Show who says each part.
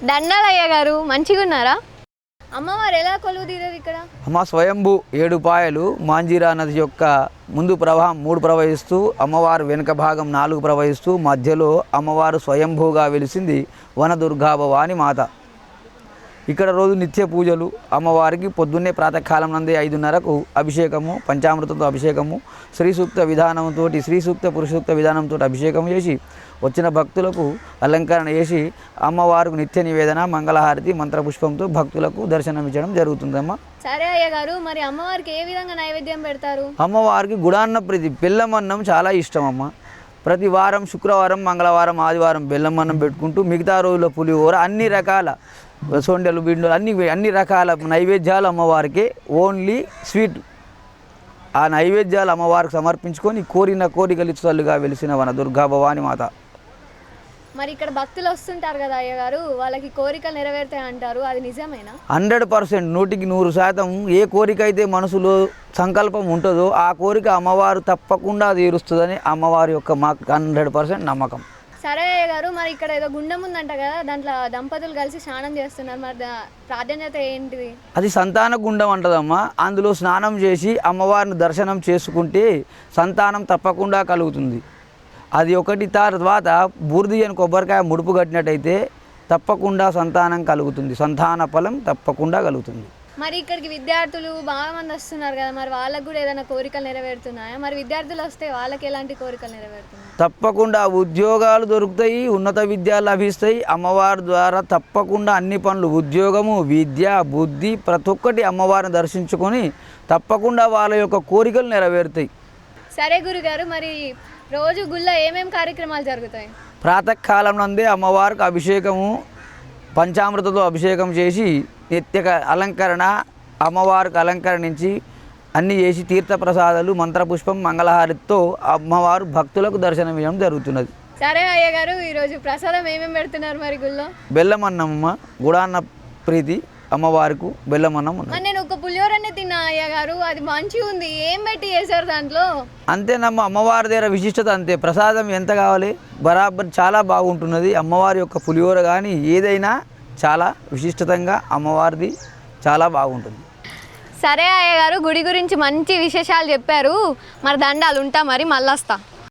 Speaker 1: దండాలయ్య గారు మంచిగా ఉన్నారా? అమ్మవారు ఎలా కొలువు తీరేది ఇక్కడ?
Speaker 2: అమ్మ స్వయంభూ 7 పాయలు మాంజీరా నది యొక్క ముందు ప్రవాహం 3 ప్రవహిస్తూ అమ్మవారు వెనుక భాగం 4 ప్రవహిస్తూ మధ్యలో అమ్మవారు స్వయంభూగా వెలిసింది వనదుర్గాభవాని మాత. ఇక్కడ రోజు నిత్య పూజలు అమ్మవారికి పొద్దున్నే ప్రాతకాలం నందే 5:30కు అభిషేకము, పంచామృతంతో అభిషేకము, శ్రీ సూక్త విధానంతో శ్రీ సూక్త పురుషూక్త విధానంతో అభిషేకం చేసి వచ్చిన భక్తులకు అలంకరణ చేసి అమ్మవారికి నిత్య నివేదన మంగళహారతి మంత్రపుష్పంతో భక్తులకు దర్శనం ఇచ్చడం జరుగుతుందమ్మా.
Speaker 1: సరే అయ్య గారు, మరి అమ్మవారికి ఏ విధంగా నైవేద్యం పెడతారు?
Speaker 2: అమ్మవారికి గుడాన్న ప్రీతి బెల్లమన్నం చాలా ఇష్టం అమ్మ. ప్రతి వారం శుక్రవారం మంగళవారం ఆదివారం బెల్లమన్నం పెట్టుకుంటూ మిగతా రోజుల్లో పులిహోర అన్ని రకాల సొండలు బిండలు అన్ని రకాల నైవేద్యాలు అమ్మవారికి ఓన్లీ స్వీట్ ఆ నైవేద్యాలు అమ్మవారికి సమర్పించుకొని కోరిన కోరికలు ఇచ్చుతల్లుగా వెలిసిన వన దుర్గా భవాని మాత.
Speaker 1: మరి ఇక్కడ భక్తులు వస్తుంటారు కదా అయ్య గారు, వాళ్ళకి కోరికలు నెరవేరుతాయి అంటారు, అది నిజమేనా?
Speaker 2: 100%, 100% ఏ కోరిక అయితే మనసులో సంకల్పం ఉంటుందో ఆ కోరిక అమ్మవారు తప్పకుండా తీరుస్తుందని అమ్మవారి యొక్క మాకు 100% నమ్మకం.
Speaker 1: సరే అయ్య గారు, మరి ఇక్కడ ఏదో గుండం ఉందంట కదా, దాంట్లో దంపతులు కలిసి స్నానం చేస్తున్నారు, మరి ప్రాధాన్యత ఏంటిది?
Speaker 2: అది సంతాన గుండం అంటదమ్మా. అందులో స్నానం చేసి అమ్మవారిని దర్శనం చేసుకుంటే సంతానం తప్పకుండా కలుగుతుంది. అది ఒకటి. తర్వాత బూర్ది అని కొబ్బరికాయ ముడుపు కట్టినట్టయితే తప్పకుండా సంతానం కలుగుతుంది, సంతాన ఫలం తప్పకుండా కలుగుతుంది.
Speaker 1: మరి ఇక్కడికి విద్యార్థులు బాగా మంది వస్తున్నారు కదా, మరి వాళ్ళకు కూడా ఏదైనా కోరికలు నెరవేరుతున్నాయా? మరి విద్యార్థులు వస్తే వాళ్ళకి ఎలాంటి కోరికలు నెరవేరుతున్నాయి?
Speaker 2: తప్పకుండా ఉద్యోగాలు దొరుకుతాయి, ఉన్నత విద్యలు లభిస్తాయి. అమ్మవారి ద్వారా తప్పకుండా అన్ని పనులు, ఉద్యోగము, విద్య, బుద్ధి ప్రతి ఒక్కటి అమ్మవారిని దర్శించుకొని తప్పకుండా వాళ్ళ యొక్క కోరికలు నెరవేరుతాయి.
Speaker 1: సరే గురుగారు, మరి రోజు గుళ్ళో ఏమేమి కార్యక్రమాలు జరుగుతాయి?
Speaker 2: ప్రాతకాలం నందే అమ్మవారికి అభిషేకము, పంచామృతతో అభిషేకం చేసి నిత్య అలంకరణ అమ్మవారికి అలంకరించి అన్నీ చేసి తీర్థప్రసాదాలు మంత్రపుష్పం మంగళహారతితో అమ్మవారు భక్తులకు దర్శనం ఇవ్వడం జరుగుతున్నది.
Speaker 1: సరే అయ్య గారు, ఈరోజు ప్రసాదం ఏమేమి పెడుతున్నారు మరి గుళ్ళో?
Speaker 2: బెల్లమన్నమ్మ, గుడాన్న ప్రీతి అమ్మవారికి బెల్లమన్నం ఉన్నది.
Speaker 1: నేను ఒక పులిహోరనే తిన్నా అయ్య గారు, అది మంచిగా ఉంది. ఏం పెట్టి చేశారు దాంట్లో?
Speaker 2: అంతేనమ్మ, అమ్మవారి దగ్గర విశిష్టత అంతే. ప్రసాదం ఎంత కావాలి బరాబర్ చాలా బాగుంటున్నది. అమ్మవారి యొక్క పులిహోర కానీ ఏదైనా చాలా విశిష్టంగా అమ్మవారిది చాలా బాగుంటుంది.
Speaker 1: సరే అయ్య గారు, గుడి గురించి మంచి విశేషాలు చెప్పారు. మరి దండాలు ఉంటా, మరి మళ్ళీ వస్తా.